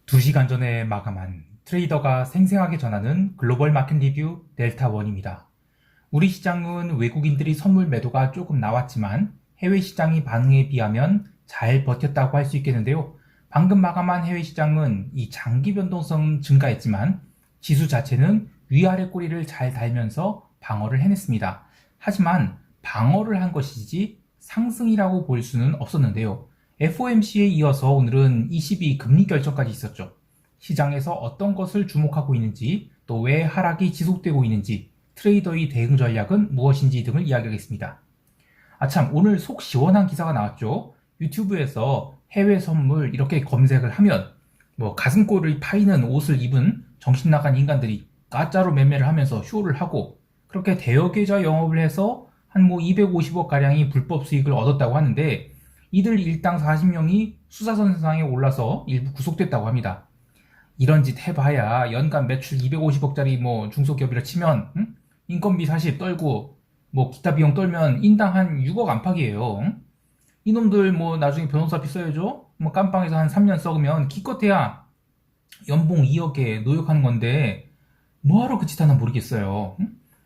2시간 전에 마감한 트레이더가 생생하게 전하는 글로벌 마켓 리뷰 델타1입니다. 우리 시장은 외국인들이 선물 매도가 조금 나왔지만 해외 시장이 반응에 비하면 잘 버텼다고 할 수 있겠는데요. 방금 마감한 해외 시장은 이 장기 변동성 증가했지만 지수 자체는 위아래 꼬리를 잘 달면서 방어를 해냈습니다. 하지만 방어를 한 것이지 상승이라고 볼 수는 없었는데요. FOMC에 이어서 오늘은 ECB 금리 결정까지 있었죠. 시장에서 어떤 것을 주목하고 있는지, 또 왜 하락이 지속되고 있는지, 트레이더의 대응 전략은 무엇인지 등을 이야기하겠습니다. 참, 오늘 속 시원한 기사가 나왔죠. 유튜브에서 해외 선물 이렇게 검색을 하면 가슴골을 파이는 옷을 입은 정신 나간 인간들이 가짜로 매매를 하면서 쇼를 하고, 그렇게 대여 계좌 영업을 해서 한 250억 가량이 불법 수익을 얻었다고 하는데, 이들 일당 40명이 수사선상에 올라서 일부 구속됐다고 합니다. 이런 짓 해봐야 연간 매출 250억짜리 중소기업이라 치면 인건비 40 떨고 기타 비용 떨면 인당 한 6억 안팎이에요. 이놈들 나중에 변호사비 써야죠. 깜빵에서 한 3년 썩으면 기껏해야 연봉 2억에 노역하는 건데 뭐하러 그 짓 하나 모르겠어요.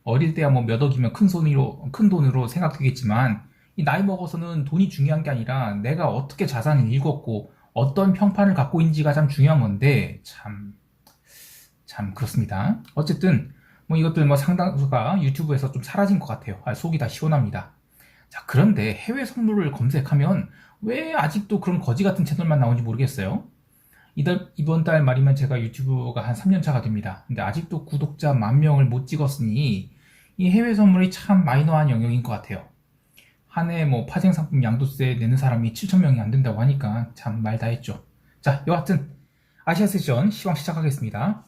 어릴 때야 몇 억이면 큰 돈으로 생각되겠지만 이 나이 먹어서는 돈이 중요한 게 아니라 내가 어떻게 자산을 읽었고 어떤 평판을 갖고 있는지가 참 중요한 건데 참 그렇습니다. 어쨌든 이것들 상당수가 유튜브에서 좀 사라진 것 같아요. 속이 다 시원합니다. 자, 그런데 해외 선물을 검색하면 왜 아직도 그런 거지 같은 채널만 나오는지 모르겠어요. 이번 달 말이면 제가 유튜브가 한 3년 차가 됩니다. 근데 아직도 구독자 10,000명을 못 찍었으니 이 해외 선물이 참 마이너한 영역인 것 같아요. 한 해 파생 상품 양도세 내는 사람이 7,000명이 안 된다고 하니까 참 말 다 했죠. 자, 여하튼 아시아 세션 시황 시작하겠습니다.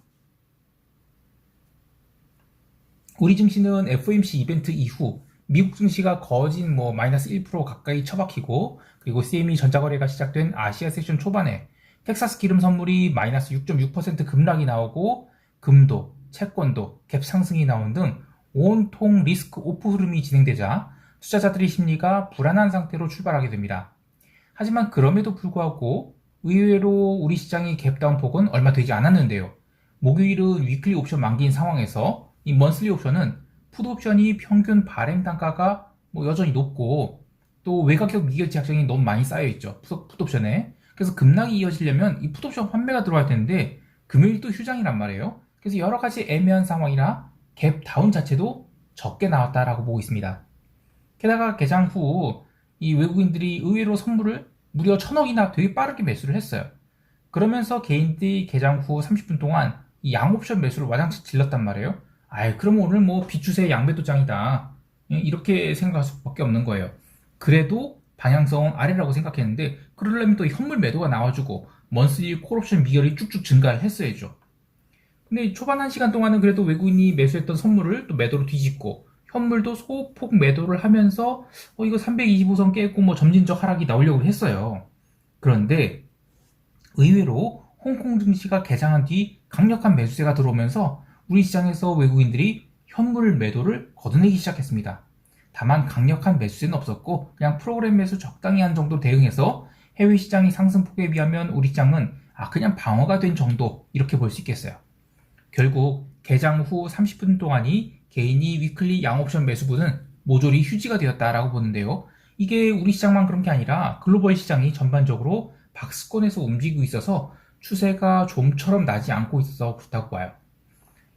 우리 증시는 FOMC 이벤트 이후 미국 증시가 거진 마이너스 1% 가까이 처박히고, 그리고 CME 전자거래가 시작된 아시아 세션 초반에 텍사스 기름 선물이 마이너스 6.6% 급락이 나오고, 금도, 채권도 갭 상승이 나온 등 온통 리스크 오프 흐름이 진행되자 투자자들의 심리가 불안한 상태로 출발하게 됩니다. 하지만 그럼에도 불구하고 의외로 우리 시장의 갭다운 폭은 얼마 되지 않았는데요. 목요일은 위클리 옵션 만기인 상황에서 이 먼슬리 옵션은 풋옵션이 평균 발행 단가가 여전히 높고, 또 외곽격 미결제 약정이 너무 많이 쌓여있죠. 풋옵션에. 그래서 급락이 이어지려면 이 풋옵션 환매가 들어와야 되는데 금요일 또 휴장이란 말이에요. 그래서 여러가지 애매한 상황이라 갭다운 자체도 적게 나왔다라고 보고 있습니다. 게다가 개장 후 이 외국인들이 의외로 선물을 무려 1,000억이나 되게 빠르게 매수를 했어요. 그러면서 개인들이 개장 후 30분 동안 이 양옵션 매수를 와장창 질렀단 말이에요. 그럼 오늘 비추세 양매도장이다, 이렇게 생각할 수밖에 없는 거예요. 그래도 방향성은 아래라고 생각했는데 그러려면 또 현물 매도가 나와주고 먼슬리 콜옵션 미결이 쭉쭉 증가를 했어야죠. 근데 초반 1시간 동안은 그래도 외국인이 매수했던 선물을 또 매도로 뒤집고, 현물도 소폭 매도를 하면서 이거 325선 깨고 점진적 하락이 나오려고 했어요. 그런데 의외로 홍콩 증시가 개장한 뒤 강력한 매수세가 들어오면서 우리 시장에서 외국인들이 현물 매도를 걷어내기 시작했습니다. 다만 강력한 매수세는 없었고 그냥 프로그램 매수 적당히 한 정도 대응해서 해외 시장의 상승폭에 비하면 우리 시장은 그냥 방어가 된 정도, 이렇게 볼 수 있겠어요. 결국 개장 후 30분 동안이 개인이 위클리 양옵션 매수분은 모조리 휴지가 되었다라고 보는데요. 이게 우리 시장만 그런 게 아니라 글로벌 시장이 전반적으로 박스권에서 움직이고 있어서 추세가 좀처럼 나지 않고 있어서 그렇다고 봐요.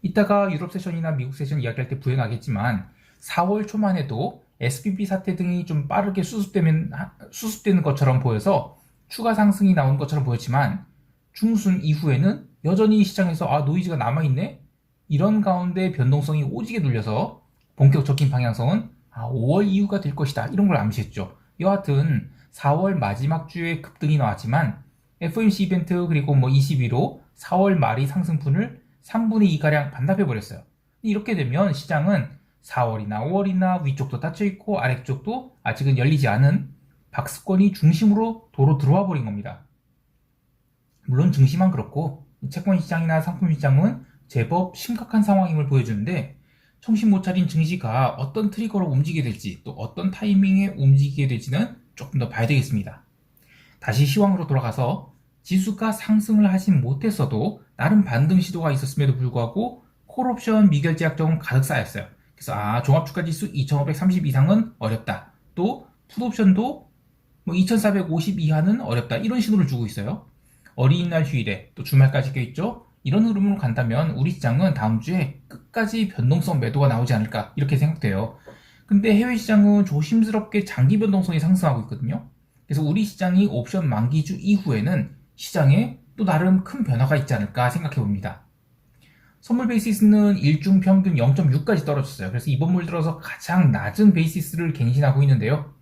이따가 유럽 세션이나 미국 세션 이야기할 때 부연하겠지만 4월 초만 해도 SBB 사태 등이 좀 빠르게 수습되는 것처럼 보여서 추가 상승이 나온 것처럼 보였지만 중순 이후에는 여전히 시장에서 노이즈가 남아있네? 이런 가운데 변동성이 오지게 눌려서 본격적인 방향성은 5월 이후가 될 것이다, 이런 걸 암시했죠. 여하튼 4월 마지막 주에 급등이 나왔지만 FOMC 이벤트 그리고 22로 4월 말이 상승분을 3분의 2가량 반납해버렸어요. 이렇게 되면 시장은 4월이나 5월이나 위쪽도 닫혀있고 아래쪽도 아직은 열리지 않은 박스권이 중심으로 도로 들어와 버린 겁니다. 물론 증시만 그렇고 채권 시장이나 상품 시장은 제법 심각한 상황임을 보여주는데, 정신 못 차린 증시가 어떤 트리거로 움직이게 될지, 또 어떤 타이밍에 움직이게 될지는 조금 더 봐야 되겠습니다. 다시 시황으로 돌아가서 지수가 상승을 하진 못했어도 나름 반등 시도가 있었음에도 불구하고 콜옵션 미결제 약정은 가득 쌓였어요. 그래서 종합주가지수 2530 이상은 어렵다. 또 풋옵션도 2450 이하는 어렵다. 이런 신호를 주고 있어요. 어린이날 휴일에 또 주말까지 껴있죠. 이런 흐름으로 간다면 우리 시장은 다음 주에 끝까지 변동성 매도가 나오지 않을까 이렇게 생각돼요. 근데 해외 시장은 조심스럽게 장기 변동성이 상승하고 있거든요. 그래서 우리 시장이 옵션 만기주 이후에는 시장에 또 나름 큰 변화가 있지 않을까 생각해 봅니다. 선물 베이시스는 일중 평균 0.6까지 떨어졌어요. 그래서 이번 물 들어서 가장 낮은 베이시스를 갱신하고 있는데요.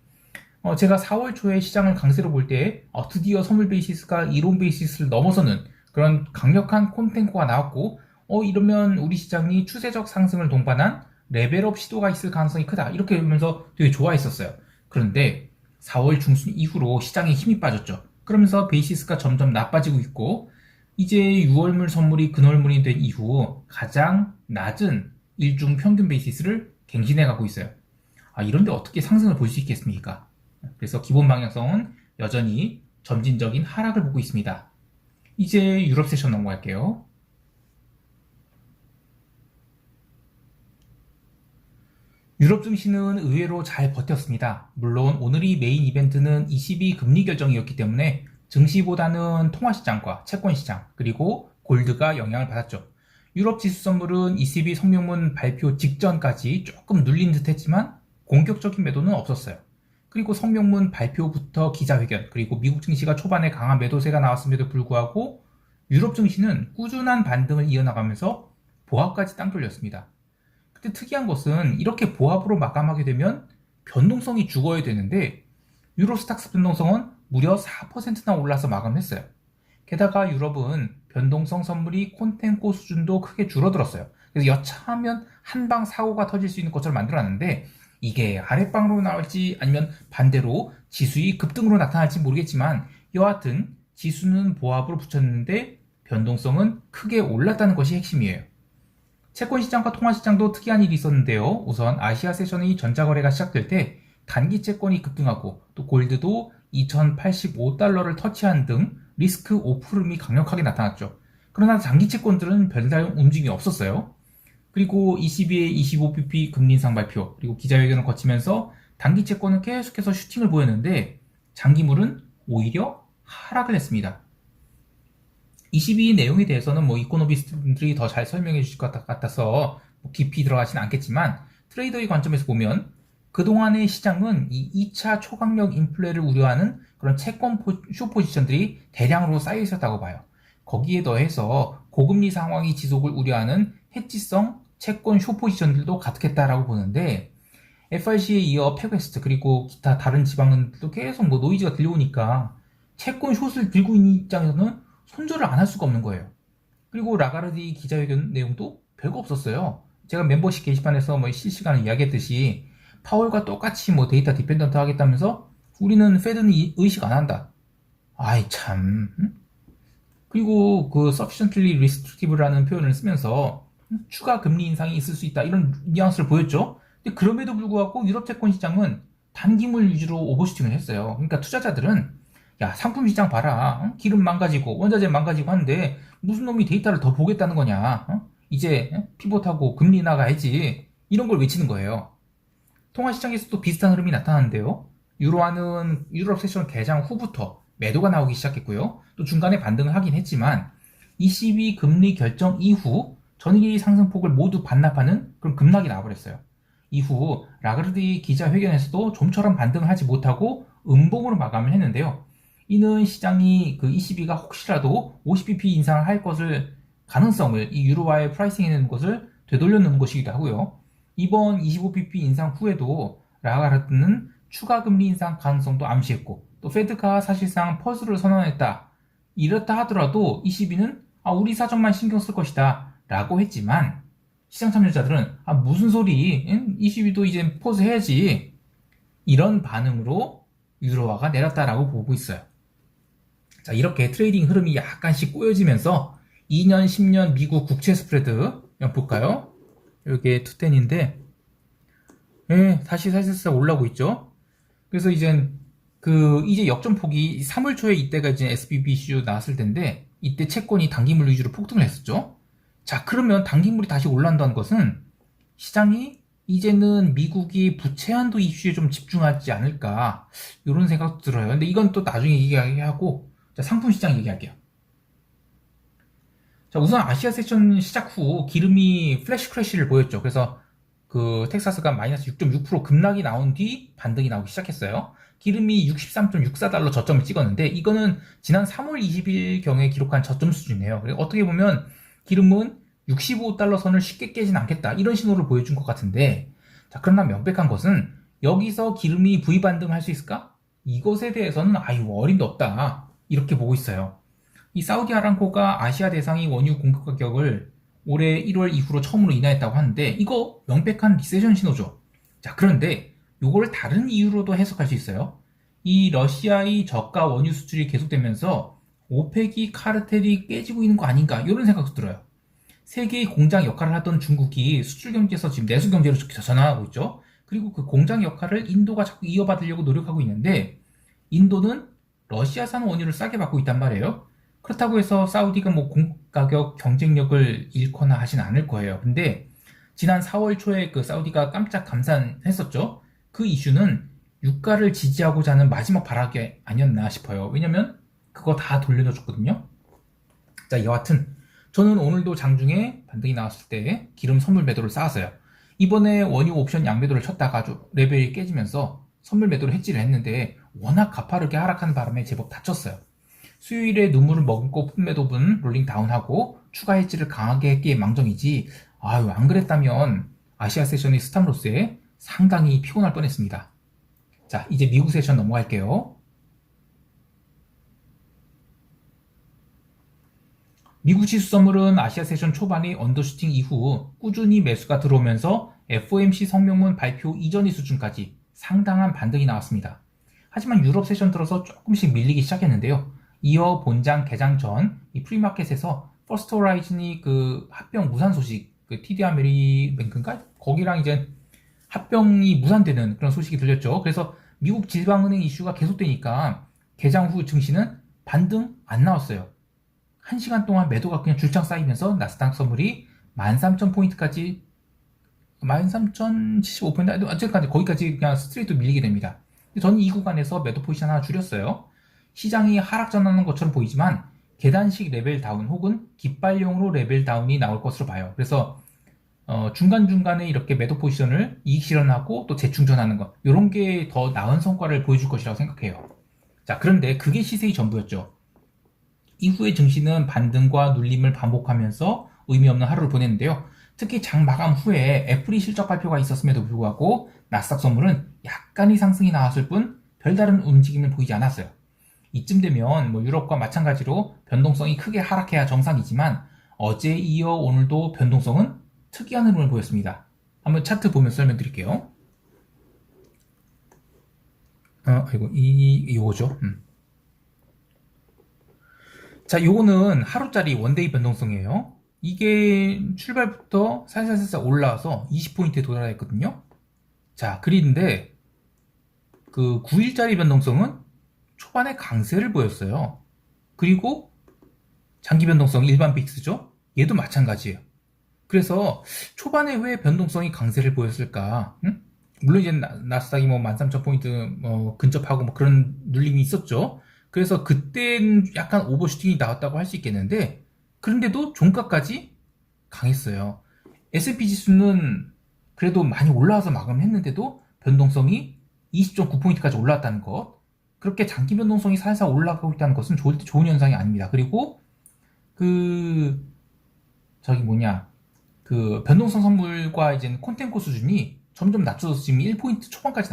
제가 4월 초에 시장을 강세로 볼 때 드디어 선물 베이시스가 이론 베이시스를 넘어서는 그런 강력한 콘텐츠가 나왔고 이러면 우리 시장이 추세적 상승을 동반한 레벨업 시도가 있을 가능성이 크다 이렇게 보면서 되게 좋아했었어요. 그런데 4월 중순 이후로 시장에 힘이 빠졌죠. 그러면서 베이시스가 점점 나빠지고 있고 이제 6월물 선물이 근월물이 된 이후 가장 낮은 일중 평균 베이시스를 갱신해 가고 있어요. 이런데 어떻게 상승을 볼 수 있겠습니까? 그래서 기본 방향성은 여전히 점진적인 하락을 보고 있습니다. 이제 유럽 세션 넘어갈게요. 유럽 증시는 의외로 잘 버텼습니다. 물론 오늘이 메인 이벤트는 ECB 금리 결정이었기 때문에 증시보다는 통화시장과 채권시장 그리고 골드가 영향을 받았죠. 유럽 지수 선물은 ECB 성명문 발표 직전까지 조금 눌린 듯 했지만 공격적인 매도는 없었어요. 그리고 성명문 발표부터 기자회견 그리고 미국 증시가 초반에 강한 매도세가 나왔음에도 불구하고 유럽 증시는 꾸준한 반등을 이어나가면서 보합까지 땅 돌렸습니다. 근데 특이한 것은 이렇게 보합으로 마감하게 되면 변동성이 죽어야 되는데 유로스탁스 변동성은 무려 4%나 올라서 마감했어요. 게다가 유럽은 변동성 선물이 콘텐코 수준도 크게 줄어들었어요. 그래서 여차하면 한방 사고가 터질 수 있는 것처럼 만들어놨는데 이게 아랫방으로 나올지 아니면 반대로 지수의 급등으로 나타날지 모르겠지만 여하튼 지수는 보합으로 붙였는데 변동성은 크게 올랐다는 것이 핵심이에요. 채권시장과 통화시장도 특이한 일이 있었는데요. 우선 아시아 세션의 전자거래가 시작될 때 단기 채권이 급등하고 또 골드도 2085달러를 터치한 등 리스크 오프 흐름이 강력하게 나타났죠. 그러나 장기 채권들은 별다른 움직임이 없었어요. 그리고 ECB의 25bp 금리 인상 발표 그리고 기자회견을 거치면서 단기 채권은 계속해서 슈팅을 보였는데 장기물은 오히려 하락을 했습니다. 22 내용에 대해서는 이코노미스트분들이 더 잘 설명해 주실 것 같아서 깊이 들어가진 않겠지만 트레이더의 관점에서 보면 그동안의 시장은 이 2차 초강력 인플레를 우려하는 그런 채권 숏포지션들이 대량으로 쌓여 있었다고 봐요. 거기에 더해서 고금리 상황이 지속을 우려하는 해지성 채권 숏포지션들도 가득했다라고 보는데 FRC에 이어 패웨스트 그리고 기타 다른 지방은들도 계속 노이즈가 들려오니까 채권 숏을 들고 있는 입장에서는 손절을 안 할 수가 없는 거예요. 그리고 라가르디 기자회견 내용도 별거 없었어요. 제가 멤버십 게시판에서 실시간으로 이야기했듯이 파월과 똑같이 데이터 디펜던트 하겠다면서 우리는 페드는 의식 안 한다. 아이 참. 그리고 그 sufficiently restrictive라는 표현을 쓰면서 추가 금리 인상이 있을 수 있다 이런 뉘앙스를 보였죠. 근데 그럼에도 불구하고 유럽 채권 시장은 단기물 위주로 오버슈팅을 했어요. 그러니까 투자자들은 야 상품 시장 봐라. 기름 망가지고 원자재 망가지고 하는데 무슨 놈이 데이터를 더 보겠다는 거냐. 이제 피봇하고 금리 나가야지. 이런 걸 외치는 거예요. 통화시장에서도 비슷한 흐름이 나타나는데요. 유로화는 유럽 세션 개장 후부터 매도가 나오기 시작했고요. 또 중간에 반등을 하긴 했지만 ECB 금리 결정 이후 전일의 상승폭을 모두 반납하는 그런 급락이 나와버렸어요. 이후 라가르디 기자회견에서도 좀처럼 반등을 하지 못하고 음봉으로 마감을 했는데요. 이는 시장이 그 ECB가 혹시라도 50bp 인상을 할 것을 가능성을 이 유로화에 프라이싱해내는 것을 되돌려 놓는 것이기도 하고요. 이번 25bp 인상 후에도 라가르드는 추가 금리 인상 가능성도 암시했고 또 페드가 사실상 퍼즐을 선언했다. 이렇다 하더라도 ECB는 우리 사정만 신경 쓸 것이다 라고 했지만 시장 참여자들은 무슨 소리 ECB도 이제 퍼즈 해야지 이런 반응으로 유로화가 내렸다라고 보고 있어요. 자, 이렇게 트레이딩 흐름이 약간씩 꼬여지면서 2년 10년 미국 국채 스프레드 한번 볼까요? 이게 210인데 다시 사실상 올라오고 있죠. 그래서 이젠 이제 역전폭이 3월 초에 이때가 이제 SBB 이슈 나왔을 텐데, 이때 채권이 단기물 위주로 폭등을 했었죠. 자, 그러면 단기물이 다시 올라간다는 것은 시장이 이제는 미국이 부채 한도 이슈에 좀 집중하지 않을까, 이런 생각도 들어요. 근데 이건 또 나중에 얘기하고, 자, 상품 시장 얘기할게요. 자, 우선 아시아 세션 시작 후 기름이 플래시 크래시를 보였죠. 그래서 텍사스가 마이너스 6.6% 급락이 나온 뒤 반등이 나오기 시작했어요. 기름이 63.64달러 저점을 찍었는데, 이거는 지난 3월 20일경에 기록한 저점 수준이에요. 어떻게 보면 기름은 65달러 선을 쉽게 깨진 않겠다, 이런 신호를 보여준 것 같은데, 자, 그러나 명백한 것은 여기서 기름이 V 반등할 수 있을까? 이것에 대해서는 어림도 없다, 이렇게 보고 있어요. 이 사우디 아람코가 아시아 대상이 원유 공급 가격을 올해 1월 이후로 처음으로 인하했다고 하는데, 이거 명백한 리세션 신호죠. 자, 그런데 이걸 다른 이유로도 해석할 수 있어요. 이 러시아의 저가 원유 수출이 계속되면서 오펙이 카르텔이 깨지고 있는 거 아닌가, 이런 생각도 들어요. 세계의 공장 역할을 하던 중국이 수출 경제에서 지금 내수 경제로 전환하고 있죠. 그리고 그 공장 역할을 인도가 자꾸 이어받으려고 노력하고 있는데, 인도는 러시아산 원유를 싸게 받고 있단 말이에요. 그렇다고 해서 사우디가 뭐 공급 가격 경쟁력을 잃거나 하진 않을 거예요. 근데 지난 4월 초에 사우디가 깜짝 감산했었죠. 그 이슈는 유가를 지지하고자 하는 마지막 발악이 아니었나 싶어요. 왜냐면 그거 다 돌려줬거든요. 자, 여하튼 저는 오늘도 장중에 반등이 나왔을 때 기름 선물 매도를 쌓았어요. 이번에 원유 옵션 양매도를 쳤다가 아주 레벨이 깨지면서 선물 매도를 해지를 했는데, 워낙 가파르게 하락하는 바람에 제법 다쳤어요. 수요일에 눈물을 머금고 풋매도분 롤링 다운하고 추가 해지를 강하게 했기에 망정이지, 안 그랬다면 아시아 세션의 스탑로스에 상당히 피곤할 뻔했습니다. 자, 이제 미국 세션 넘어갈게요. 미국 지수 선물은 아시아 세션 초반의 언더슈팅 이후 꾸준히 매수가 들어오면서 FOMC 성명문 발표 이전의 수준까지 상당한 반등이 나왔습니다. 하지만 유럽 세션 들어서 조금씩 밀리기 시작했는데요. 이어 본장 개장 전 이 프리마켓에서 퍼스트 호라이즌이 합병 무산 소식, TD 아메리뱅크인가? 거기랑 이제 합병이 무산되는 그런 소식이 들렸죠. 그래서 미국 질방은행 이슈가 계속되니까 개장 후 증시는 반등 안 나왔어요. 1시간 동안 매도가 그냥 줄창 쌓이면서 나스닥 선물이 13,000포인트까지, 13,075포인트, 어쨌든 거기까지 그냥 스트레이트 밀리게 됩니다. 저는 이 구간에서 매도 포지션 하나 줄였어요. 시장이 하락 전하는 것처럼 보이지만 계단식 레벨 다운 혹은 깃발용으로 레벨 다운이 나올 것으로 봐요. 그래서 중간중간에 이렇게 매도 포지션을 이익 실현하고 또 재충전하는 것, 이런 게 더 나은 성과를 보여줄 것이라고 생각해요. 자, 그런데 그게 시세의 전부였죠. 이후에 증시는 반등과 눌림을 반복하면서 의미 없는 하루를 보냈는데요. 특히 장 마감 후에 애플이 실적 발표가 있었음에도 불구하고 나스닥 선물은 약간의 상승이 나왔을 뿐 별다른 움직임을 보이지 않았어요. 이쯤 되면 유럽과 마찬가지로 변동성이 크게 하락해야 정상이지만, 어제에 이어 오늘도 변동성은 특이한 흐름을 보였습니다. 한번 차트 보면서 설명드릴게요. 요거죠. 자, 요거는 하루짜리 원데이 변동성이에요. 이게 출발부터 살살살살 올라와서 20포인트에 도달했거든요. 자, 그런데 9일짜리 변동성은 초반에 강세를 보였어요. 그리고 장기 변동성 일반 빅스죠. 얘도 마찬가지예요. 그래서 초반에 왜 변동성이 강세를 보였을까? 물론 이제 나스닥이 13,000포인트 근접하고 그런 눌림이 있었죠. 그래서 그때는 약간 오버슈팅이 나왔다고 할 수 있겠는데, 그런데도 종가까지 강했어요. S&P 지수는 그래도 많이 올라와서 마감했는데도 변동성이 20.9포인트까지 올라왔다는 것, 그렇게 장기 변동성이 살살 올라가고 있다는 것은 좋은 현상이 아닙니다. 그리고 변동성 선물과 이제 콘텐코 수준이 점점 낮춰서 지금 1포인트 초반까지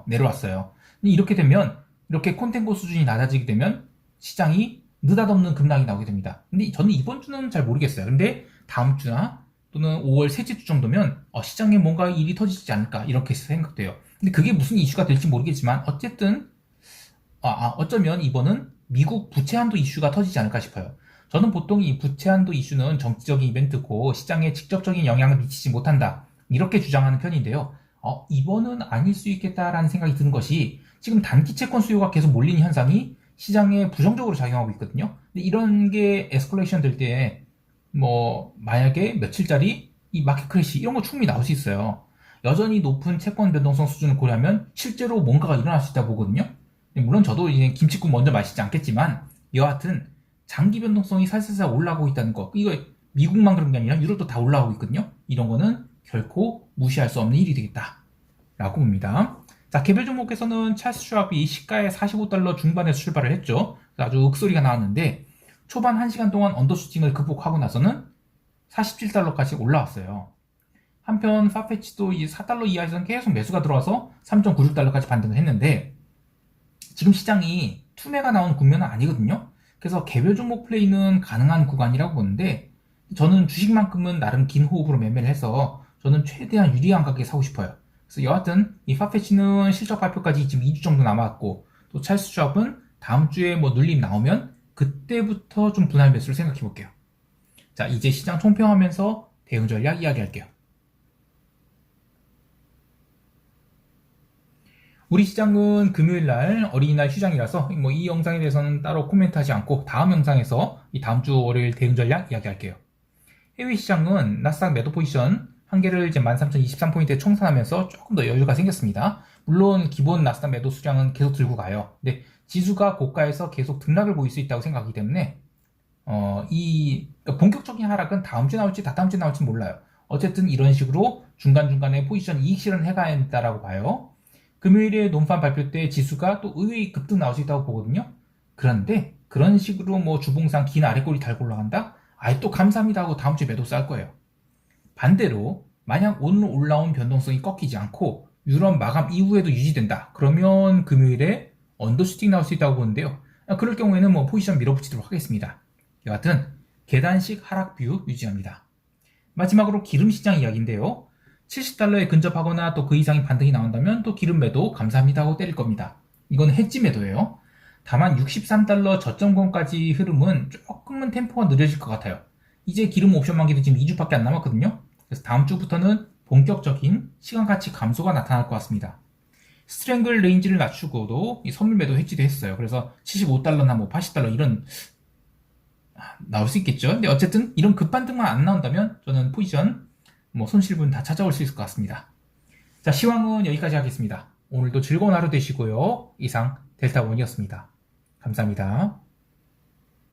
내려왔어요. 이렇게 되면, 이렇게 콘텐코 수준이 낮아지게 되면 시장이 느닷없는 급락이 나오게 됩니다. 근데 저는 이번 주는 잘 모르겠어요. 근데 다음 주나 또는 5월 셋째 주 정도면 시장에 뭔가 일이 터지지 않을까, 이렇게 생각돼요. 근데 그게 무슨 이슈가 될지 모르겠지만, 어쨌든 어쩌면 이번은 미국 부채 한도 이슈가 터지지 않을까 싶어요. 저는 보통 이 부채 한도 이슈는 정치적인 이벤트고 시장에 직접적인 영향을 미치지 못한다, 이렇게 주장하는 편인데요. 이번은 아닐 수 있겠다라는 생각이 드는 것이, 지금 단기 채권 수요가 계속 몰리는 현상이 시장에 부정적으로 작용하고 있거든요. 근데 이런 게 에스컬레이션 될 때 뭐 만약에 며칠짜리 이 마켓 크래시 이런 거 충분히 나올 수 있어요. 여전히 높은 채권 변동성 수준을 고려하면 실제로 뭔가가 일어날 수 있다고 보거든요. 물론 저도 이제 김치국 먼저 마시지 않겠지만 여하튼 장기 변동성이 살살살 올라가고 있다는 거, 이거 미국만 그런 게 아니라 유럽도 다 올라가고 있거든요. 이런 거는 결코 무시할 수 없는 일이 되겠다 라고 봅니다. 자, 개별 종목에서는 찰스 슈왑이 시가의 45달러 중반에서 출발을 했죠. 아주 윽소리가 나왔는데 초반 1시간 동안 언더슈팅을 극복하고 나서는 47달러까지 올라왔어요. 한편 파페치도 이 4달러 이하에서는 계속 매수가 들어와서 3.96달러까지 반등을 했는데 지금 시장이 투매가 나온 국면은 아니거든요. 그래서 개별 종목 플레이는 가능한 구간이라고 보는데 저는 주식만큼은 나름 긴 호흡으로 매매를 해서 저는 최대한 유리한 가격에 사고 싶어요. 그래서 여하튼 이 파페치는 실적 발표까지 지금 2주 정도 남았고 또 찰스 슈왑은 다음 주에 뭐 눌림 나오면 그때부터 좀 분할 매수를 생각해 볼게요. 자, 이제 시장 총평하면서 대응 전략 이야기할게요. 우리 시장은 금요일날 어린이날 휴장이라서 뭐 이 영상에 대해서는 따로 코멘트하지 않고 다음 영상에서 이 다음 주 월요일 대응 전략 이야기할게요. 해외 시장은 나스닥 매도 포지션 한 개를 이제 13,023포인트에 청산하면서 조금 더 여유가 생겼습니다. 물론 기본 나스닥 매도 수량은 계속 들고 가요. 근데 지수가 고가에서 계속 등락을 보일 수 있다고 생각하기 때문에 그러니까 본격적인 하락은 다음 주에 나올지 다다음 주에 나올지 몰라요. 어쨌든 이런 식으로 중간중간에 포지션 이익 실현 해가야 한다라고 봐요. 금요일에 논판 발표 때 지수가 또 의외의 급등 나올 수 있다고 보거든요. 그런데 그런 식으로 뭐 주봉상 긴 아래꼬리 달고 올라간다? 아예 또 감사합니다 하고 다음 주에 매도 쌀 거예요. 반대로 만약 오늘 올라온 변동성이 꺾이지 않고 유럽 마감 이후에도 유지된다. 그러면 금요일에 언더슈팅 나올 수 있다고 보는데요. 그럴 경우에는 뭐 포지션 밀어붙이도록 하겠습니다. 여하튼 계단식 하락 뷰 유지합니다. 마지막으로 기름 시장 이야기인데요. 70달러에 근접하거나 또 그 이상의 반등이 나온다면 또 기름 매도 감사합니다 하고 때릴 겁니다. 이건 해지 매도예요. 다만 63달러 저점권까지 흐름은 조금은 템포가 느려질 것 같아요. 이제 기름 옵션 만기도 지금 2주밖에 안 남았거든요. 그래서 다음 주부터는 본격적인 시간가치 감소가 나타날 것 같습니다. 스트랭글 레인지를 낮추고도 이 선물 매도 해지도 했어요. 그래서 75달러나 뭐 80달러 이런 나올 수 있겠죠. 근데 어쨌든 이런 급반등만 안 나온다면 저는 포지션 뭐 손실분 다 찾아올 수 있을 것 같습니다. 자, 시황은 여기까지 하겠습니다. 오늘도 즐거운 하루 되시고요. 이상 델타원이었습니다. 감사합니다.